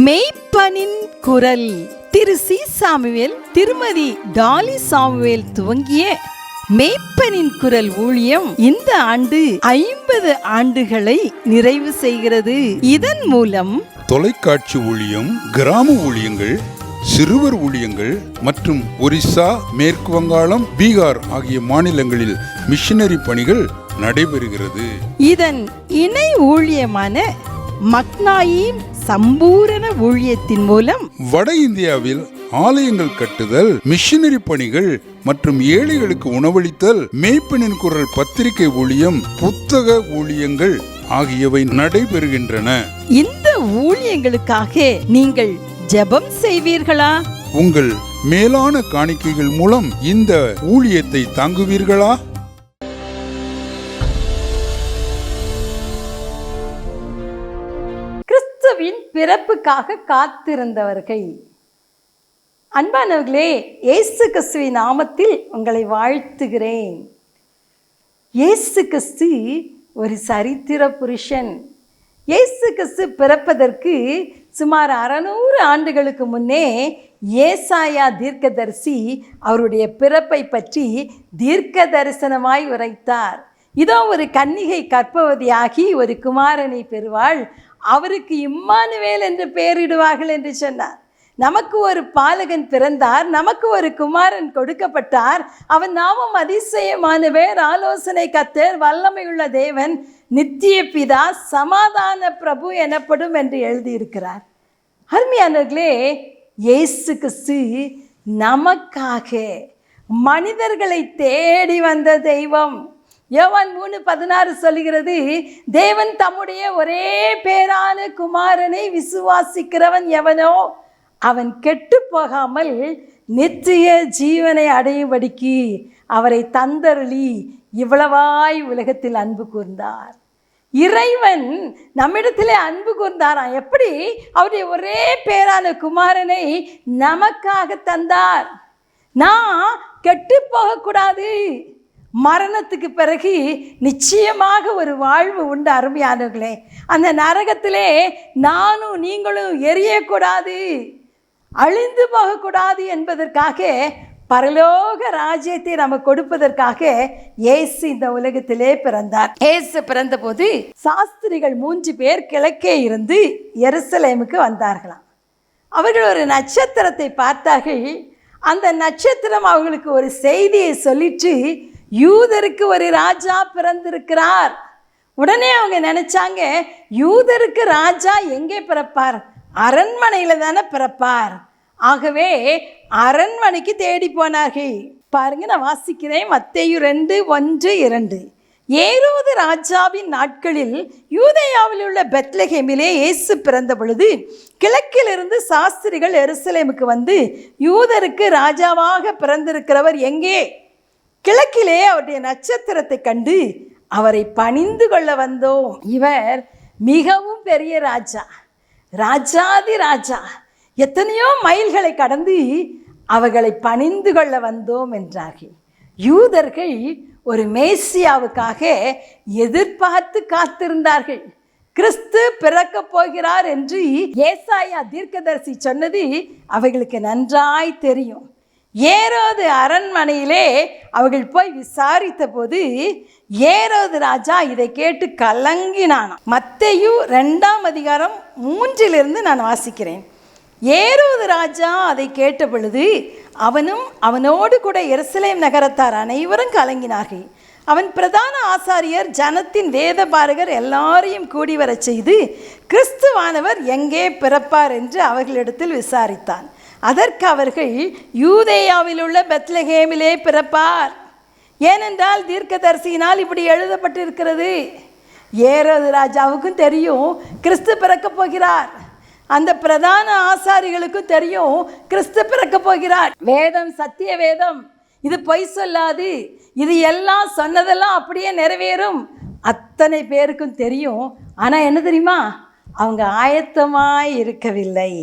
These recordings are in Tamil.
மெய்ப்பனின் குரல். திரு சி சாமுவேல், திருமதி டாலி சாமுவேல் துவங்கிய மெய்ப்பனின் குரல் ஊழியம் இந்த ஆண்டு 50 ஆண்டுகளை நிறைவு செய்கிறது. இதன் மூலம் தொலைக்காட்சி ஊழியம், கிராம ஊழியங்கள், சிறுவர் ஊழியங்கள் மற்றும் ஒரிசா, மேற்கு வங்காளம், பீகார் ஆகிய மாநிலங்களில் மிஷனரி பணிகள் நடைபெறுகிறது. இதன் இணை ஊழியமான மக்னாயிம் சம்பூரண ஊழியத்தின் மூலம் வட இந்தியாவில் ஆலயங்கள் கட்டுதல், மிஷனரி பணிகள் மற்றும் ஏழைகளுக்கு உணவளித்தல், மேய்ப்பனின் குரல் பத்திரிகை ஊழியம், புத்தக ஊழியங்கள் ஆகியவை நடைபெறுகின்றன. இந்த ஊழியங்களுக்காக நீங்கள் ஜெபம் செய்வீர்களா? உங்கள் மேலான காணிக்கைகள் மூலம் இந்த ஊழியத்தை தாங்குவீர்களா? கிறிஸ்துவின் பிறப்புக்காக காத்திருந்தவர்கள். அன்பானவர்களே, இயேசு கிறிஸ்துவின் நாமத்தில் உங்களை வாழ்த்துகிறேன். இயேசு கிறிஸ்து ஒரு சரித்திர புருஷன். இயேசு கிறிஸ்து பிறப்பதற்கு சுமார் 600 ஆண்டுகளுக்கு முன்னே ஏசாயா தீர்க்கதரிசி அவருடைய பிறப்பை பற்றி தீர்க்க தரிசனமாய் உரைத்தார். இதோ ஒரு கன்னிகை கர்ப்பவதியாகி ஒரு குமாரனை பெறுவாள், அவருக்கு இம்மானுவேல் என்று பெயரிடுவார்கள் என்று சொன்னார். நமக்கு ஒரு பாலகன் பிறந்தார், நமக்கு ஒரு குமாரன் கொடுக்கப்பட்டார், அவன் நாமம் அதிசயமானவர், ஆலோசனை கர்த்தர், வல்லமையுள்ள தேவன், நித்திய பிதா, சமாதான பிரபு எனப்படும் என்று எழுதியிருக்கிறார். அருமையானவர்களே, இயேசு கிறிஸ்து நமக்காக மனிதர்களை தேடி வந்த தெய்வம். யோவான் 3:16 சொல்லுகிறது, தேவன் தம்முடைய ஒரே பேரான குமாரனை விசுவாசிக்கிறவன் எவனோ அவன் கெட்டு போகாமல் நித்திய ஜீவனை அடையும்படிக்கு அவரை தந்தருளி இவ்வளவாய் உலகத்தில் அன்பு கூர்ந்தார். இறைவன் நம்மிடத்திலே அன்பு கூர்ந்தாராம். எப்படி? அவருடைய ஒரே பேரான குமாரனை நமக்காக தந்தார். நான் கெட்டு போகக்கூடாது, மரணத்துக்கு பிறகு நிச்சயமாக ஒரு வாழ்வு உண்டு. அருமையானவர்களே, அந்த நரகத்திலே நானும் நீங்களும் எரியக்கூடாது, அழிந்து போகக்கூடாது என்பதற்காக பரலோக ராஜ்யத்தை நமக்கு கொடுப்பதற்காக இயேசு இந்த உலகத்திலே பிறந்தார். இயேசு பிறந்த போது சாஸ்திரிகள் 3 பேர் கிழக்கே இருந்து எருசலேமுக்கு வந்தார்களாம். அவர்கள் ஒரு நட்சத்திரத்தை பார்த்தார்கள். அந்த நட்சத்திரம் அவர்களுக்கு ஒரு செய்தியை சொல்லிட்டு, யூதருக்கு ஒரு ராஜா பிறந்திருக்கிறார். உடனே அவங்க நினைச்சாங்க, யூதருக்கு ராஜா எங்கே பிறப்பார்? அரண்மனையில் தானே பிறப்பார். ஆகவே அரண்மனைக்கு தேடி போனார்கள். பாருங்க, நான் வாசிக்கிறேன். மத்தேயு 2:1-2. ஏரோது ராஜாவின் நாட்களில் யூதேயாவில் உள்ள பெத்லகேமிலே இயேசு பிறந்த பொழுது கிழக்கிலிருந்து சாஸ்திரிகள் எருசலேமுக்கு வந்து, யூதருக்கு ராஜாவாக பிறந்திருக்கிறவர் எங்கே? கிழக்கிலே அவருடைய நட்சத்திரத்தை கண்டு அவரை பணிந்து கொள்ள வந்தோம். இவர் மிகவும் பெரிய ராஜா, ராஜாதி ராஜா, எத்தனையோ மைல்களை கடந்து அவர்களை பணிந்து கொள்ள வந்தோம் என்றார்கள். யூதர்கள் ஒரு மேசியாவுக்காக எதிர்பார்த்து காத்திருந்தார்கள். கிறிஸ்து பிறக்க போகிறார் என்று ஏசாயா தீர்க்கதரிசி சொன்னது அவர்களுக்கு நன்றாய் தெரியும். ஏரோது அரண்மனையிலே அவர்கள் போய் விசாரித்த போது ஏரோது ராஜா இதை கேட்டு கலங்கினான். மத்தேயு 2:3 நான் வாசிக்கிறேன். ஏரோது ராஜா அதை கேட்ட பொழுது அவனும் அவனோடு கூட எருசலேம் நகரத்தார் அனைவரும் கலங்கினார்கள். அவன் பிரதான ஆசாரியர், ஜனத்தின் வேத பாரகர் எல்லாரையும் கூடி வரச் செய்து கிறிஸ்துவானவர் எங்கே பிறப்பார் என்று அவர்களிடத்தில் விசாரித்தான். அதற்கு அவர்கள், யூதேயாவில் உள்ள பெத்லகேமிலே பிறப்பார், ஏனென்றால் தீர்க்கதரிசியினால் இப்படி எழுதப்பட்டிருக்கிறது. ஏரோது ராஜாவுக்கும் தெரியும் கிறிஸ்து பிறக்க போகிறார். அந்த பிரதான ஆசாரிகளுக்கும் தெரியும் கிறிஸ்து பிறக்க போகிறார். வேதம் சத்திய வேதம், இது பொய் சொல்லாது, இது எல்லாம் சொன்னதெல்லாம் அப்படியே நிறைவேறும். அத்தனை பேருக்கும் தெரியும். ஆனால் என்ன தெரியுமா? அவங்க ஆயத்தமாய் இருக்கவில்லை.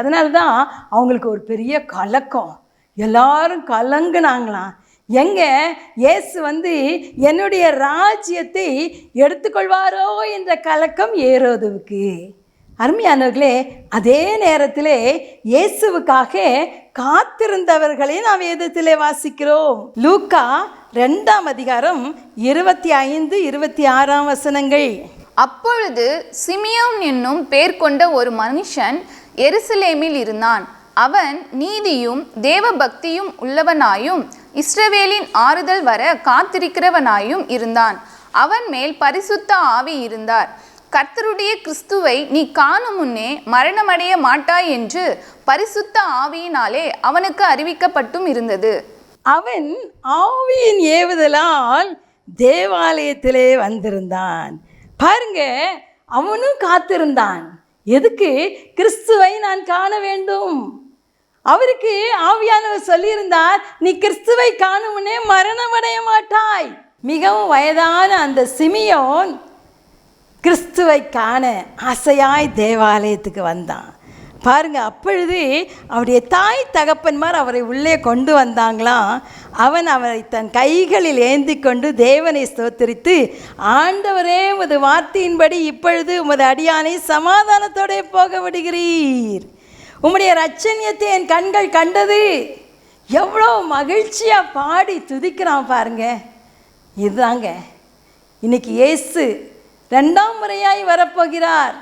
அதனால தான் அவங்களுக்கு ஒரு பெரிய கலக்கம். எல்லாரும் கலங்குனாங்களாம். எங்கே இயேசு வந்து என்னுடைய ராஜ்யத்தை எடுத்துக்கொள்வாரோ என்ற கலக்கம் ஏரோதுவுக்கு. அருமையானவர்களே, அதே நேரத்திலே இயேசுவுக்காக காத்திருந்தவர்களை நாம் வேதத்திலே வாசிக்கிறோம். லூக்கா 2ஆம் அதிகாரம் 25, 26 வசனங்கள். அப்பொழுது சிமியோன் என்னும் பேர் கொண்ட ஒரு மனுஷன் எருசலேமில் இருந்தான். அவன் நீதியும் தேவ பக்தியும் உள்ளவனாயும் இஸ்ரவேலின் ஆறுதல் வர காத்திருக்கிறவனாயும் இருந்தான். அவன் மேல் பரிசுத்த ஆவி இருந்தார். கர்த்தருடைய கிறிஸ்துவை நீ காணும் முன்னே மரணமடைய மாட்டாய் என்று பரிசுத்த ஆவியினாலே அவனுக்கு அறிவிக்கப்பட்டும் இருந்தது. அவன் ஆவியின் ஏவுதலால் தேவாலயத்திலே வந்திருந்தான். பாருங்க, அவனும் காத்திருந்தான். எதுக்கு? கிறிஸ்துவை நான் காண வேண்டும். அவருக்கு ஆவியானவர் சொல்லியிருந்தார், நீ கிறிஸ்துவை காணும் முன்னே மரணமடைய மாட்டாய். மிகவும் வயதான அந்த சிமியோன் கிறிஸ்துவை காண ஆசையாய் தேவாலயத்துக்கு வந்தான். பாருங்க, அப்பொழுது அவருடைய தாய் தகப்பன்மார் அவரை உள்ளே கொண்டு வந்தாங்களாம். அவன் அவரை தன் கைகளில் ஏந்தி கொண்டு தேவனை ஸ்தோத்திரித்து, ஆண்டவரே, உமது வார்த்தையின்படி இப்பொழுது உமது அடியானை சமாதானத்தோടെ போக விடுகிறீர். உம்முடைய இரட்சணியத்தை என் கண்கள் கண்டது. எவ்வளோ மகிழ்ச்சியாக பாடி துதிக்கிறான் பாருங்க. இதுதாங்க இன்னைக்கு இயேசு 2ஆம் முறையாய் வரப்போகிறார்.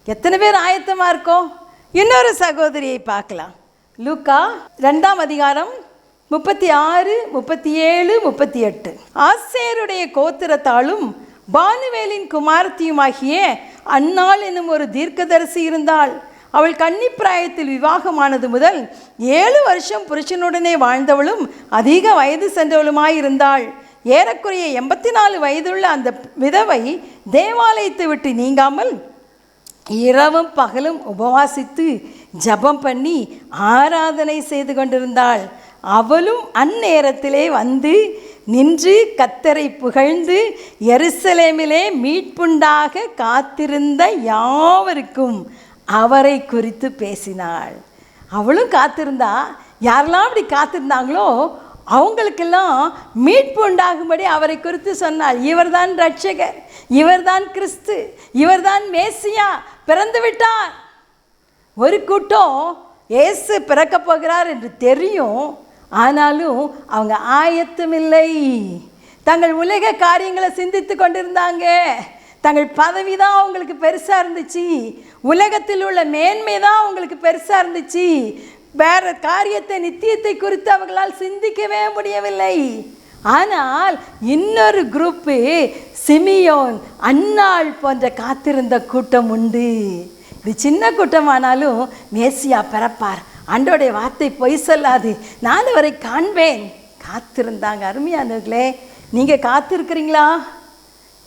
எத்தனை பேர் ஆயத்தமாக இருக்கோம்? இன்னொரு சகோதரியை பார்க்கலாம். லூக்கா 2ஆம் அதிகாரம் 36, 37, 38. ஆசேருடைய கோத்திரத்தாலும் பானுவேலின் குமாரத்தியுமாகிய அன்னாள் என்னும் ஒரு தீர்க்கதரிசி இருந்தாள். அவள் கன்னிப்பிராயத்தில் விவாகமானது முதல் 7 வருஷம் புருஷனுடனே வாழ்ந்தவளும் அதிக வயது சென்றவளுமாயிருந்தாள். ஏறக்குறைய 84 வயதுள்ள அந்த விதவை தேவாலயத்தை விட்டு நீங்காமல் இரவும் பகலும் உபவாசித்து ஜபம் பண்ணி ஆராதனை செய்து கொண்டிருந்தாள். அவளும் அந்நேரத்திலே வந்து நின்று கர்த்தரை புகழ்ந்து எருசலேமிலே மீட்புண்டாக காத்திருந்த யாவருக்கும் அவரை குறித்து பேசினாள். அவளும் காத்திருந்தா. யாரெல்லாம் அப்படி காத்திருந்தாங்களோ அவங்களுக்கெல்லாம் மீட்பு உண்டாகும்படி அவரை குறித்து சொன்னாள். இவர்தான் ரட்சகர், இவர்தான் கிறிஸ்து, இவர்தான் மேசியா, பிறந்து விட்டார். ஒரு கூட்டம் இயேசு பிறக்க போகிறார் என்று தெரியும், ஆனாலும் அவங்க ஆயத்தமில்லை. தங்கள் உலக காரியங்களை சிந்தித்து கொண்டிருந்தாங்க. தங்கள் பதவி தான் அவங்களுக்கு பெருசாக இருந்துச்சு, உலகத்தில் உள்ள மேன்மை தான் அவங்களுக்கு பெருசாக இருந்துச்சு. வேற காரியத்தை, நித்தியத்தை குறித்து அவர்களால் சிந்திக்கவே முடியவில்லை. ஆனால் இன்னொரு குரூப்பு, சிமியோன், அன்னாள் போன்ற காத்திருந்த கூட்டம் உண்டு. இது சின்ன கூட்டமானாலும் மேசியா பிறப்பார், ஆண்டோடைய வார்த்தை பொய் சொல்லாது, நான் அவரை காண்பேன், காத்திருந்தாங்க. அருமையானவர்களே, நீங்கள் காத்திருக்கிறீங்களா?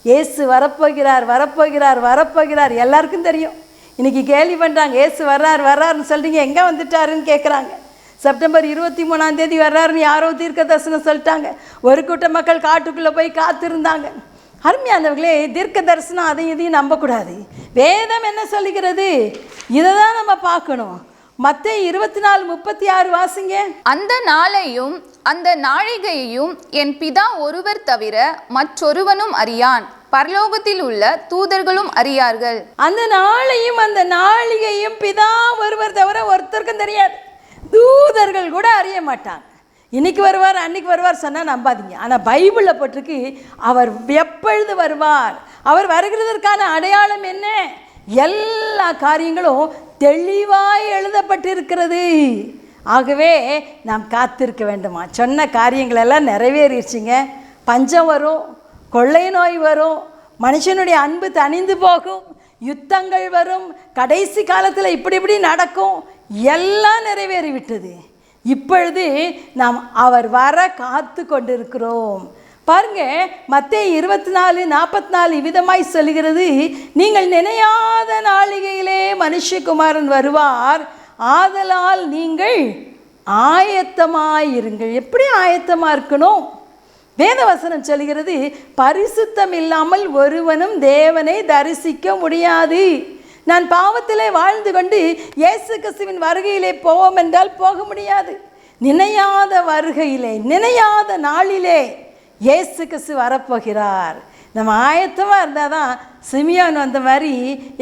இயேசு வரப்போகிறார், வரப்போகிறார், வரப்போகிறார், எல்லாருக்கும் தெரியும். இன்றைக்கி கேள்வி பண்ணுறாங்க, இயேசு வர்றாருன்னு சொல்கிறீங்க, எங்கே வந்துட்டாருன்னு கேட்குறாங்க. செப்டம்பர் 23 வர்றாருன்னு யாரோ தீர்க்க தரிசனம் சொல்லிட்டாங்க. ஒரு கூட்ட மக்கள் காட்டுக்குள்ளே போய் காத்திருந்தாங்க. அருமையானவர்களே, தீர்க்க தரிசனம் அதையும் இதையும் நம்பக்கூடாது. வேதம் என்ன சொல்லுகிறது, இதை தான் நம்ம பார்க்கணும். மத்தேயு 24:36 வாசிங்க. அந்த நாளையும் அந்த நாழிகையையும் என் பிதா ஒருவர் தவிர மற்றொருவனும் அறியான், பரலோகத்தில் உள்ள தூதர்களும் அறியார்கள். அந்த நாளையும் அந்த நாழிகையும் பிதா ஒருவர் தவிர ஒருத்தருக்கும் தெரியாது. தூதர்கள் கூட அறிய மாட்டாங்க. இன்னைக்கு வருவார், அன்னைக்கு வருவார் சொன்னால் நம்பாதீங்க. ஆனால் பைபிளில் போட்டிருக்கு, அவர் எப்பொழுது வருவார், அவர் வருகிறதற்கான அடையாளம் என்ன, எல்லா காரியங்களும் தெளிவாய் எழுதப்பட்டிருக்கிறது. ஆகவே நாம் காத்திருக்க வேண்டுமா? சொன்ன காரியங்களெல்லாம் நிறைவேறிடுச்சிங்க. பஞ்சம் வரும், கொள்ளை நோய் வரும், மனுஷனுடைய அன்பு தணிந்து போகும், யுத்தங்கள் வரும், கடைசி காலத்தில் இப்படி நடக்கும், எல்லாம் நிறைவேறிவிட்டது. இப்பொழுது நாம் அவர் வர காத்து கொண்டிருக்கிறோம். பாருங்க, மத்தேயு 24:44 விதமாய் சொல்லுகிறது, நீங்கள் நினையாத நாளிகையிலே மனுஷகுமாரன் வருவார், ஆதலால் நீங்கள் ஆயத்தமாயிருங்கள். எப்படி ஆயத்தமாக இருக்கணும்? வேதவசனம் சொல்கிறது, பரிசுத்தம் இல்லாமல் ஒருவனும் தேவனை தரிசிக்க முடியாது. நான் பாவத்திலே வாழ்ந்து கொண்டு இயேசு கிறிஸ்துவின் வருகையிலே போவோம் என்றால் போக முடியாது. நினையாத வருகையிலே, நினையாத நாளிலே இயேசு கிறிஸ்து வரப்போகிறார். நம்ம ஆயத்தமாக இருந்தால் தான் சிமியோன் வந்த மாதிரி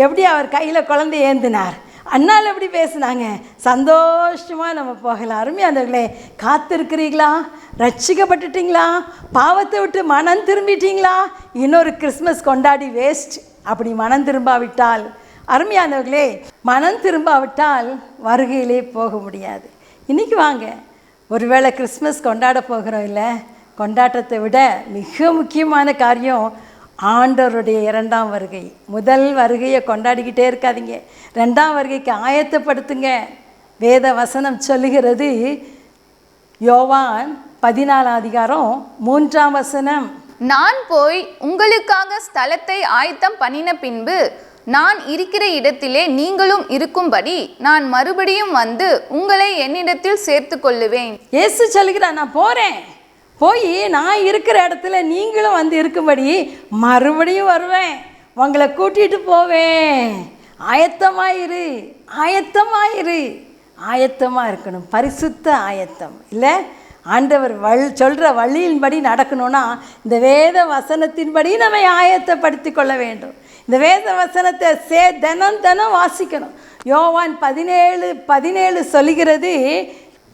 எப்படி அவர் கையில் குழந்தை ஏந்தினார், அண்ணால் எப்படி பேசுனாங்க, சந்தோஷமாக நம்ம போகலாம். அருமையானவர்களே, காத்திருக்கிறீங்களா? ரட்சிக்கப்பட்டுட்டீங்களா? பாவத்தை விட்டு மனம் திரும்பிட்டீங்களா? இன்னொரு கிறிஸ்மஸ் கொண்டாடி வேஸ்ட். அப்படி மனம் திரும்பாவிட்டால், அருமையானவர்களே, மனம் திரும்பாவிட்டால் வருகையிலே போக முடியாது. இன்றைக்கி வாங்க, ஒருவேளை கிறிஸ்மஸ் கொண்டாட போகிறோம் இல்லை, கொண்டாட்டத்தை விட மிக முக்கியமான காரியம் ஆண்டவருடைய 2ஆம் வருகை. முதல் வருகையை கொண்டாடிக்கிட்டே இருக்காதீங்க, 2ஆம் வருகைக்கு ஆயத்தப்படுத்துங்க. வேத வசனம் சொல்லுகிறது, யோவான் 14 அதிகாரம் 3ஆம் வசனம், நான் போய் உங்களுக்காக ஸ்தலத்தை ஆயத்தம் பண்ணின பின்பு நான் இருக்கிற இடத்திலே நீங்களும் இருக்கும்படி நான் மறுபடியும் வந்து உங்களை என்னிடத்தில் சேர்த்து கொள்ளுவேன். இயேசு சொல்லுகிறார், நான் போகிறேன், போய் நான் இருக்கிற இடத்துல நீங்களும் வந்து இருக்கும்படி மறுபடியும் வருவேன், உங்களை கூட்டிகிட்டு போவேன். ஆயத்தமாயிரு, ஆயத்தமாயிரு. ஆயத்தமாக இருக்கணும், பரிசுத்த ஆயத்தம் இல்லை. ஆண்டவர் சொல்கிற வழியின்படி நடக்கணும்னா இந்த வேத வசனத்தின்படி நம்ம ஆயத்தப்படுத்தி கொள்ள வேண்டும். இந்த வேத வசனத்தை தினம் தினம் வாசிக்கணும். யோவான் 17:17 சொல்லுகிறது,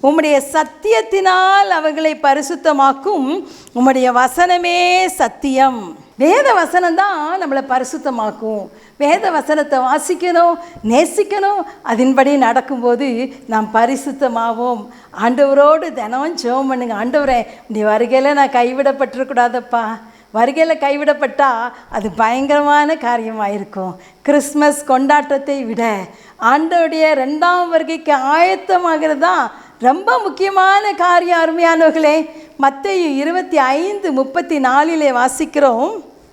உம்முடைய சத்தியத்தினால் அவர்களை பரிசுத்தமாக்கும், உம்முடைய வசனமே சத்தியம். வேத வசனம் தான் நம்மளை பரிசுத்தமாக்கும். வேத வசனத்தை வாசிக்கணும், நேசிக்கணும், அதன்படி நடக்கும்போது நாம் பரிசுத்தமாவோம். ஆண்டவரோடு தினம் ஜெபம் பண்ணுங்க, ஆண்டவரே இந்த வருகையில் நான் கைவிடப்பட்டிருக்கூடாதப்பா. வருகையில் கைவிடப்பட்டால் அது பயங்கரமான காரியமாக இருக்கும். கிறிஸ்மஸ் கொண்டாட்டத்தை விட ஆண்டவருடைய 2ஆம் வருகைக்கு ஆயத்தமாகிறது தான் ரொம்ப முக்கியமான காரியம். அருமையானவர்களே, மத்தேயு 25:34 வாசிக்கிறோம்,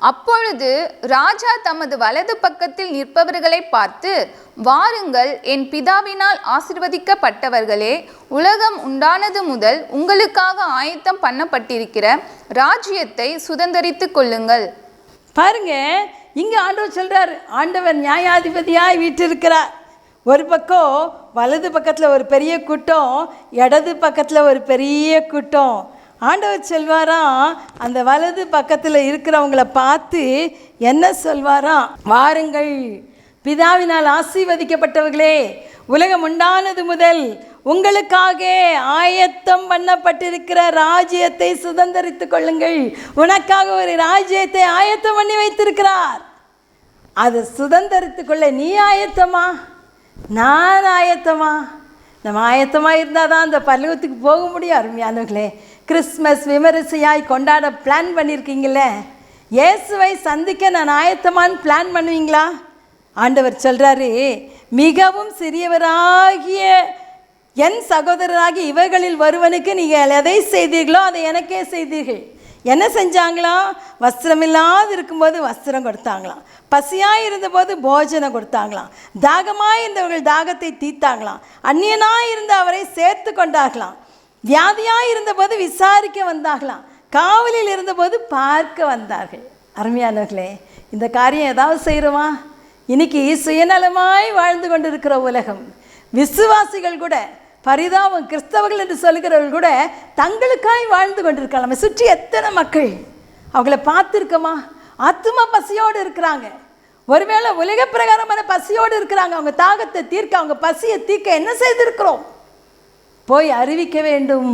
அப்பொழுது ராஜா தமது வலது பக்கத்தில் நிற்பவர்களை பார்த்து, வாருங்கள், என் பிதாவினால் ஆசீர்வதிக்கப்பட்டவர்களே, உலகம் உண்டானது முதல் உங்களுக்காக ஆயத்தம் பண்ணப்பட்டிருக்கிற ராஜ்யத்தை சுதந்தரித்து கொள்ளுங்கள். பாருங்க, இங்க ஆண்டவர் சொல்றார், ஆண்டவர் நியாயாதிபதியாய் வீற்றிருக்கிறார். ஒரு பக்கம் வலது பக்கத்தில் ஒரு பெரிய கூட்டம், இடது பக்கத்தில் ஒரு பெரிய கூட்டம். ஆண்டவர் சொல்வாராம், அந்த வலது பக்கத்தில் இருக்கிறவங்கள பார்த்து என்ன சொல்வாராம், வாருங்கள், பிதாவினால் ஆசீர்வதிக்கப்பட்டவர்களே, உலகம் உண்டானது முதல் உங்களுக்காக ஆயத்தம் பண்ணப்பட்டிருக்கிற ராஜ்யத்தை சுதந்தரித்து கொள்ளுங்கள். உனக்காக ஒரு ராஜ்யத்தை ஆயத்தம் பண்ணி வைத்திருக்கிறார். அதை சுதந்தரித்து கொள்ள நீ ஆயத்தமா, நான் ஆயத்தமா? நம்ம ஆயத்தமாக இருந்தால் தான் அந்த பரலோகத்துக்கு போக முடியும். அருமையானவர்களே, கிறிஸ்மஸ் விமரிசையாய் கொண்டாட பிளான் பண்ணியிருக்கீங்களே, இயேசுவை சந்திக்க நான் ஆயத்தமான்னு பிளான் பண்ணுவீங்களா? ஆண்டவர் சொல்கிறாரு, மிகவும் சிறியவராகிய என் சகோதரராகி இவர்களில் ஒருவனுக்கு நீங்கள் எதை செய்தீர்களோ அதை எனக்கே செய்தீர்கள். என்ன செஞ்சாங்களாம்? வஸ்திரமில்லாது இருக்கும்போது வஸ்திரம் கொடுத்தாங்களாம், பசியாக இருந்தபோது போஜனம் கொடுத்தாங்களாம், தாகமாக இருந்தவர்கள் தாகத்தை தீர்த்தாங்களாம், அந்நியனாக இருந்த அவரை சேர்த்து கொண்டார்களாம், வியாதியாக இருந்தபோது விசாரிக்க வந்தார்களாம், காவலில் இருந்தபோது பார்க்க வந்தார்கள். அருமையானவர்களே, இந்த காரியம் ஏதாவது செய்கிறோமா? இன்னைக்கு சுயநலமாய் வாழ்ந்து கொண்டிருக்கிற உலகம், விசுவாசிகள் கூட பரிதாபம், கிறிஸ்தவர்கள் என்று சொல்கிறவர்கள் கூட தங்களுக்காய் வாழ்ந்து கொண்டிருக்காங்க. நம்ம சுற்றி எத்தனை மக்கள் அவங்கள பார்த்துருக்கோமா? ஆத்தும பசியோடு இருக்கிறாங்க. ஒருவேளை உலக பிரகாரமான பசியோடு இருக்கிறாங்க. அவங்க தாகத்தை தீர்க்க, அவங்க பசியை தீர்க்க என்ன செய்திருக்கிறோம்? போய் அறிவிக்க வேண்டும்.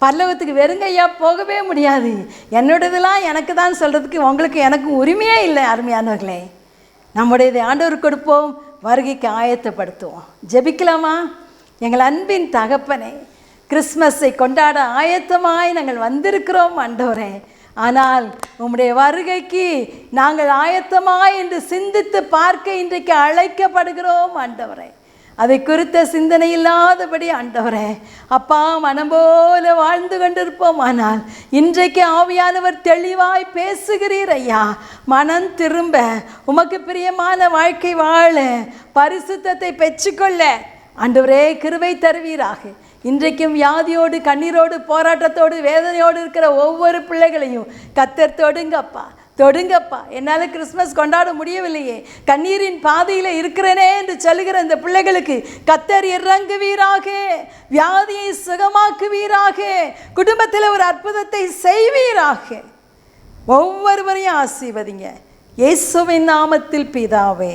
பரலோகத்துக்கு வெறுங்கையாக போகவே முடியாது. என்னோடதெல்லாம் எனக்கு தான் சொல்கிறதுக்கு உங்களுக்கு எனக்கும் உரிமையே இல்லை. அருமையானவர்களே, நம்முடையதை ஆண்டவருக்கு கொடுப்போம், வருகைக்கு ஆயத்தப்படுத்துவோம். ஜெபிக்கலாமா? எங்கள் அன்பின் தகப்பனே, கிறிஸ்மஸை கொண்டாட ஆயத்தமாய் நாங்கள் வந்திருக்கிறோம் ஆண்டவரே. ஆனால் உம்முடைய வருகைக்கு நாங்கள் ஆயத்தமாய் என்று சிந்தித்து பார்க்க இன்றைக்கு அழைக்கப்படுகிறோம் ஆண்டவரே. அதை குறித்த சிந்தனை இல்லாதபடி ஆண்டவரே அப்பா மனம் போல வாழ்ந்து கொண்டிருப்போம். ஆனால் இன்றைக்கு ஆவியானவர் தெளிவாய் பேசுகிறீர் ஐயா. மனம் திரும்ப, உமக்கு பிரியமான வாழ்க்கை வாழ, பரிசுத்தத்தை பெற்றுக்கொள்ள ஆண்டவரே கிருபை தருவீராக. இன்றைக்கும் வியாதியோடு, கண்ணீரோடு, போராட்டத்தோடு, வேதனையோடு இருக்கிற ஒவ்வொரு பிள்ளைகளையும் கர்த்தர் தொடுங்கப்பா, தொடுங்கப்பா. என்னால் கிறிஸ்மஸ் கொண்டாட முடியவில்லையே, கண்ணீரின் பாதையில் இருக்கிறேனே என்று சொல்லுகிற இந்த பிள்ளைகளுக்கு கர்த்தர் இறங்குவீராக, வியாதியை சுகமாக்குவீராக, குடும்பத்தில் ஒரு அற்புதத்தை செய்வீராக. ஒவ்வொருவரையும் ஆசீர்வதிங்க. இயேசுவின் நாமத்தில் பிதாவே,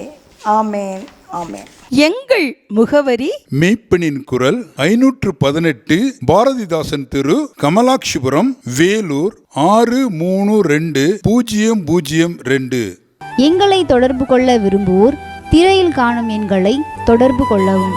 ஆமென், ஆமென். எங்கள் முகவரி: மெய்ப்பனின் குரல், 518 பாரதிதாசன் தெரு, கமலாட்சிபுரம், வேலூர் 632002. எங்களை தொடர்பு கொள்ள விரும்புவோர் திரையில் காணும் எண்களை தொடர்பு கொள்ளவும்.